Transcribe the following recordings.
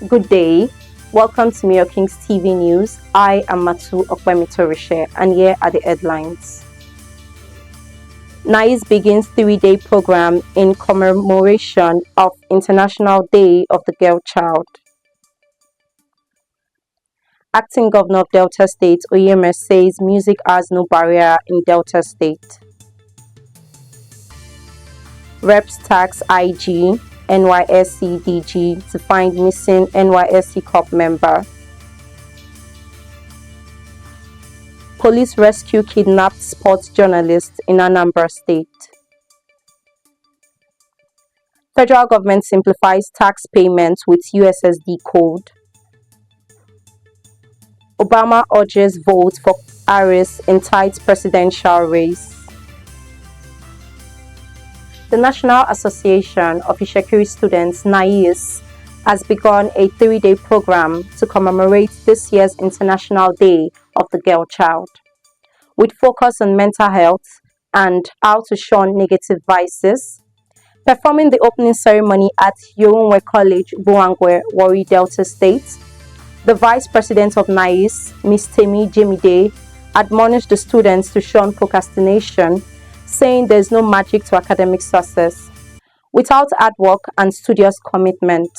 Good day. Welcome to Mayorkings TV News. I am Matu Okpemitorishe, and here are the headlines. NICE begins 3-day program in commemoration of International Day of the Girl Child. Acting Governor of Delta State, Oyeme, says music has no barrier in Delta State. Reps tax IG, NYSC DG to find missing NYSC Cup member. Police rescue kidnapped sports journalist in Anambra State. Federal government simplifies tax payments with USSD code. Obama urges vote for Harris in tight presidential race. The National Association of Ishaku Students, NICE, has begun a 3-day program to commemorate this year's International Day of the Girl Child, with focus on mental health and how to shun negative vices. Performing the opening ceremony at Yorunwe College, Buangwe, Warri, Delta State, the Vice President of NICE, Ms. Temi Jemide, admonished the students to shun procrastination, saying there is no magic to academic success without hard work and studious commitment,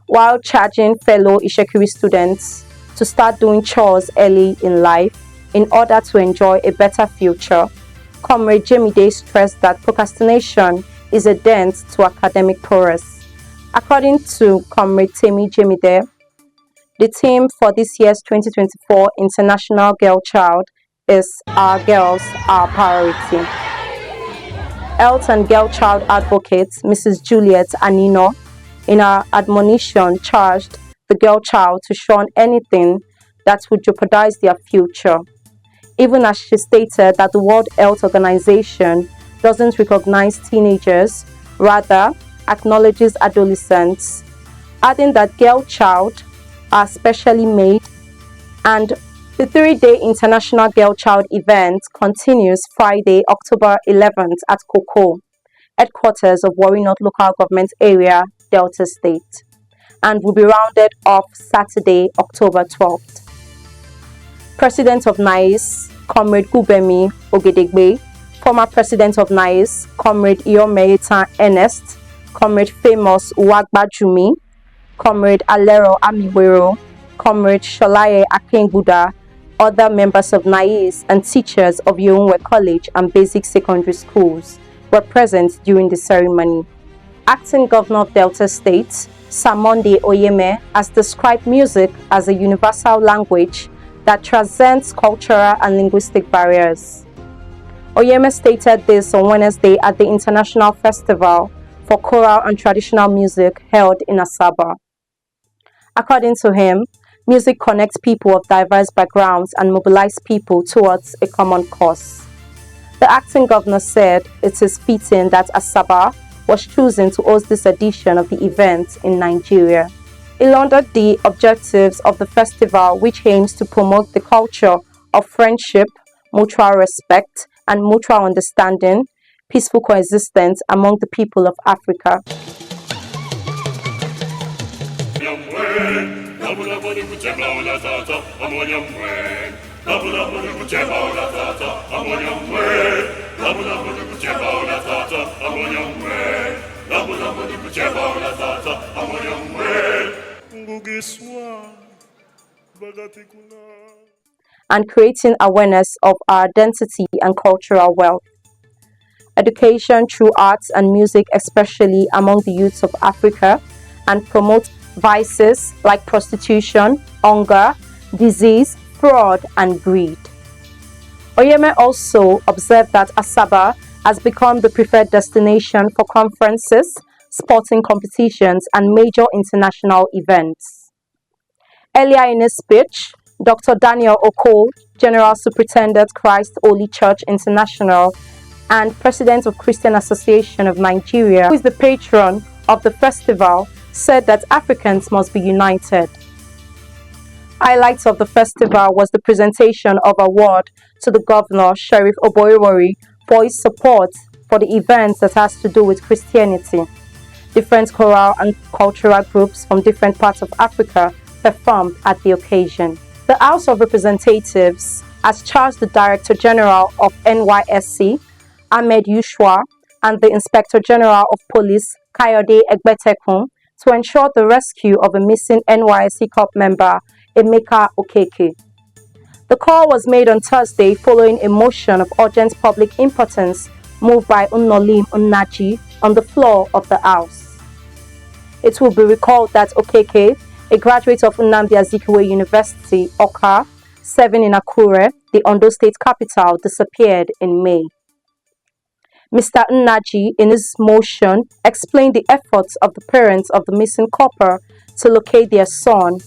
while charging fellow Ishaku students to start doing chores early in life in order to enjoy a better future. Comrade Jemide stressed that procrastination is a dent to academic progress. According to Comrade Temi Jemide, the theme for this year's 2024 International Girl Child is Our Girls, Our Priority. Health and Girl Child Advocate Mrs. Juliet Anino, in her admonition, charged the girl child to shun anything that would jeopardize their future, even as she stated that the World Health Organization doesn't recognize teenagers, rather acknowledges adolescents, adding that girl child are specially made. And the 3-day International Girl Child event continues Friday, October 11th at Koko, headquarters of Warri North Local Government Area, Delta State, and will be rounded off Saturday, October 12th. President of NICE, Comrade Gubemi Ogedegbe, former President of NICE, Comrade Iyomeita Ernest, Comrade Famous Uwagbajumi, Comrade Alero Amiwero, Comrade Sholaye Akenguda, other members of NICE and teachers of Yorunwe College and basic secondary schools were present during the ceremony. Acting Governor of Delta State, Samonde Oyeme, has described music as a universal language that transcends cultural and linguistic barriers. Oyeme stated this on Wednesday at the International Festival for Choral and Traditional Music held in Asaba. According to him, music connects people of diverse backgrounds and mobilizes people towards a common cause. The acting governor said it is fitting that Asaba was chosen to host this edition of the event in Nigeria. He lauded the objectives of the festival, which aims to promote the culture of friendship, mutual respect, and mutual understanding, peaceful coexistence among the people of Africa. And creating awareness of our identity and cultural wealth. Education through arts and music, especially among the youths of Africa, and promote vices like prostitution, hunger, disease, fraud, and greed. Oyeme also observed that Asaba has become the preferred destination for conferences, sporting competitions, and major international events. Earlier in his speech, Dr. Daniel Oko, General Superintendent Christ Holy Church International and President of Christian Association of Nigeria, who is the patron of the festival, said that Africans must be united. Highlights of the festival was the presentation of award to the Governor, Sheriff Oboiwori, for his support for the events that has to do with Christianity. Different choral and cultural groups from different parts of Africa performed at the occasion. The House of Representatives has charged the Director General of NYSC, Ahmed Yushwa, and the Inspector General of Police, Kayode Egbetekun, to ensure the rescue of a missing NYSC Corps member, Emeka Okeke. The call was made on Thursday following a motion of urgent public importance moved by Nnolim Nnaji on the floor of the House. It will be recalled that Okeke, a graduate of Nnamdi Azikiwe University, Awka, serving in Akure, the Ondo State capital, disappeared in May. Mr. Nnaji, in his motion, explained the efforts of the parents of the missing copper to locate their son,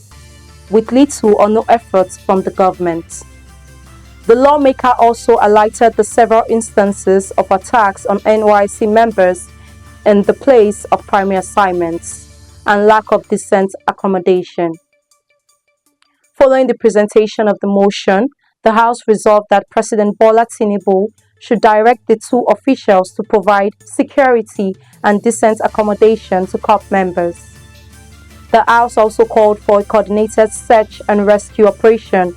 with little or no efforts from the government. The lawmaker also highlighted the several instances of attacks on NYSC members in the place of primary assignments and lack of decent accommodation. Following the presentation of the motion, the House resolved that President Bola Tinubu should direct the two officials to provide security and decent accommodation to Corps members. The House also called for a coordinated search and rescue operation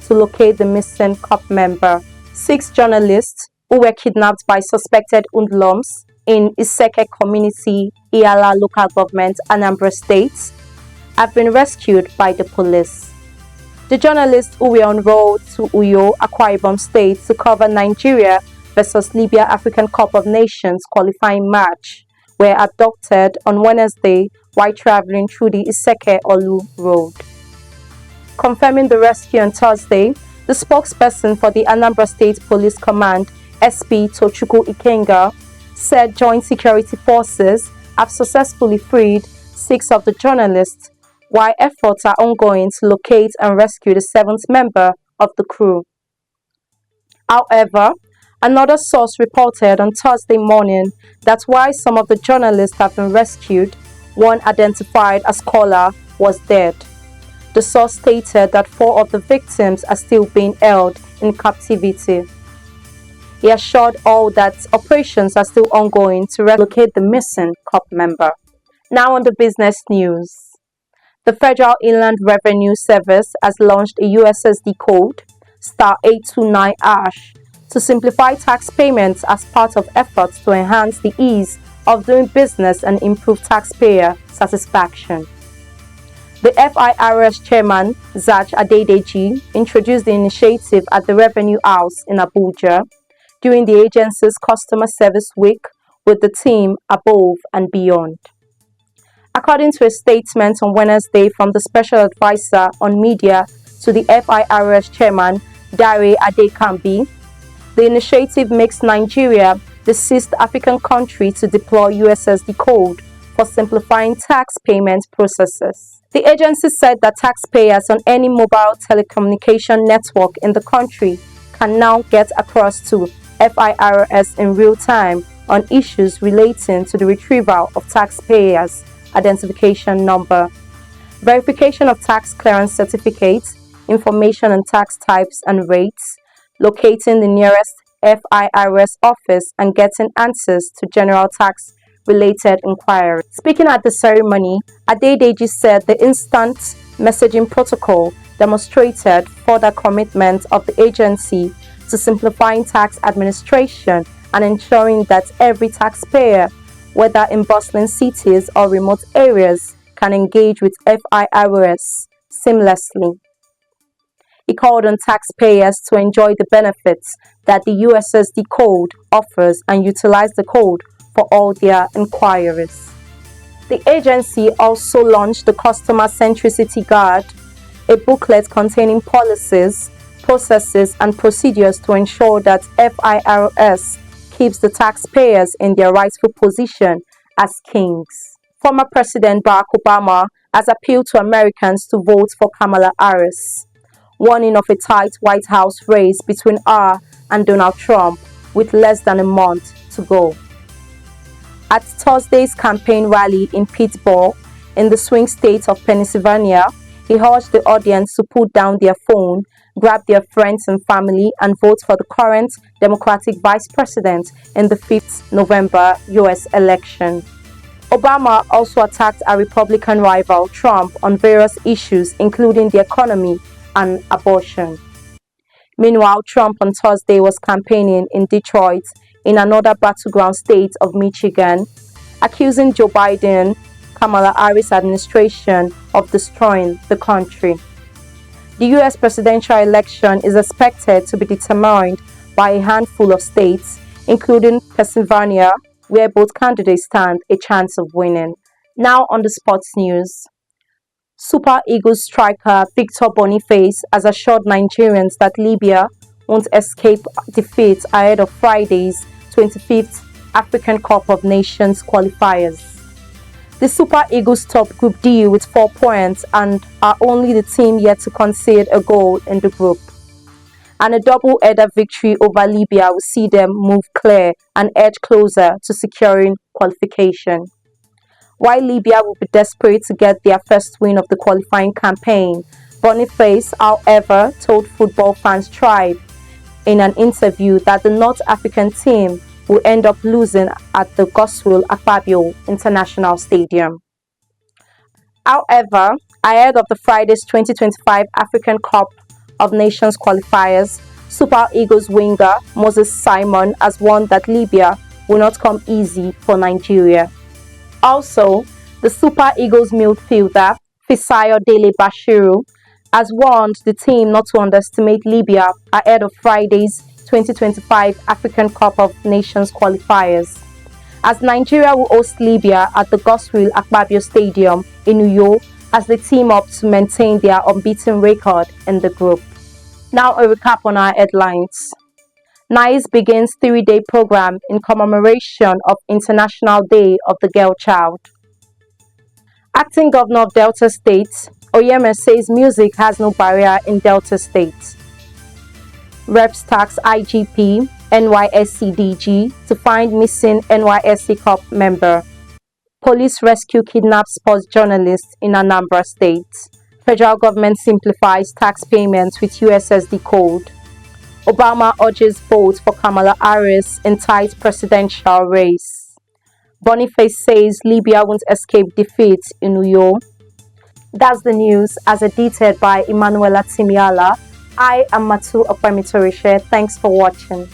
to locate the missing Corps member. 6 journalists who were kidnapped by suspected hoodlums in Iseke community, Iyala local government, Anambra State, have been rescued by the police. The journalists who were on road to Uyo, Akwa Ibom State to cover Nigeria versus Libya African Cup of Nations qualifying match were abducted on Wednesday while traveling through the Iseke-Olu Road. Confirming the rescue on Thursday, the spokesperson for the Anambra State Police Command, SP Tochukwu Ikenga, said joint security forces have successfully freed 6 of the journalists, while efforts are ongoing to locate and rescue the 7th member of the crew. However, another source reported on Thursday morning that while some of the journalists have been rescued, one identified as caller was dead. The source stated that 4 of the victims are still being held in captivity. He assured all that operations are still ongoing to relocate the missing Corps member. Now on the business news. The Federal Inland Revenue Service has launched a USSD code, *829#, to simplify tax payments as part of efforts to enhance the ease of doing business and improve taxpayer satisfaction. The FIRS chairman, Zach Adedeji, introduced the initiative at the Revenue House in Abuja during the agency's Customer Service Week with the theme Above and Beyond. According to a statement on Wednesday from the Special Advisor on Media to the FIRS chairman, Dare Adekambi, the initiative makes Nigeria the 6th African country to deploy USSD code for simplifying tax payment processes. The agency said that taxpayers on any mobile telecommunication network in the country can now get across to FIRS in real time on issues relating to the retrieval of taxpayers' identification number, verification of tax clearance certificates, information on tax types and rates, locating the nearest FIRS office, and getting answers to general tax-related inquiries. Speaking at the ceremony, Adedeji said the instant messaging protocol demonstrated further commitment of the agency to simplifying tax administration and ensuring that every taxpayer, whether in bustling cities or remote areas, can engage with FIRS seamlessly. He called on taxpayers to enjoy the benefits that the USSD code offers and utilize the code for all their inquiries. The agency also launched the Customer Centricity Guide, a booklet containing policies, processes, and procedures to ensure that FIRS keeps the taxpayers in their rightful position as kings. Former President Barack Obama has appealed to Americans to vote for Kamala Harris, warning of a tight White House race between her and Donald Trump with less than a month to go. At Thursday's campaign rally in Pittsburgh, in the swing state of Pennsylvania, he urged the audience to put down their phone, grab their friends and family, and vote for the current Democratic Vice President in the 5th November U.S. election. Obama also attacked a Republican rival, Trump, on various issues including the economy and abortion. Meanwhile, Trump on Thursday was campaigning in Detroit, in another battleground state of Michigan, accusing Joe Biden, Kamala Harris administration of destroying the country. The US presidential election is expected to be determined by a handful of states, including Pennsylvania, where both candidates stand a chance of winning. Now on the sports news. Super Eagles striker Victor Boniface has assured Nigerians that Libya won't escape defeat ahead of Friday's 25th African Cup of Nations qualifiers. The Super Eagles top Group D with 4 points and are only the team yet to concede a goal in the group. And a double-header victory over Libya will see them move clear and edge closer to securing qualification. While Libya will be desperate to get their first win of the qualifying campaign, Boniface, however, told Football Fans Tribe in an interview that the North African team will end up losing at the Godswill Akpabio International Stadium. However, ahead of the Friday's 2025 African Cup of Nations qualifiers, Super Eagles winger Moses Simon has warned that Libya will not come easy for Nigeria. Also, the Super Eagles midfielder Fisayo Dele Bashiru has warned the team not to underestimate Libya ahead of Friday's 2025 African Cup of Nations qualifiers, as Nigeria will host Libya at the Godswill Akpabio Stadium in Uyo as they team up to maintain their unbeaten record in the group. Now a recap on our headlines. NICE begins 3-day program in commemoration of International Day of the Girl Child. Acting Governor of Delta State, Oyeme says music has no barrier in Delta State. Reps tax IGP, NYSCDG to find missing NYSC Cup member. Police rescue kidnapped sports journalists in Anambra State. Federal government simplifies tax payments with USSD code. Obama urges vote for Kamala Harris in tight presidential race. Boniface says Libya won't escape defeat in Uyo. That's the news as edited by Emanuela Timiala. I am Matu Opemitorishe. Thanks for watching.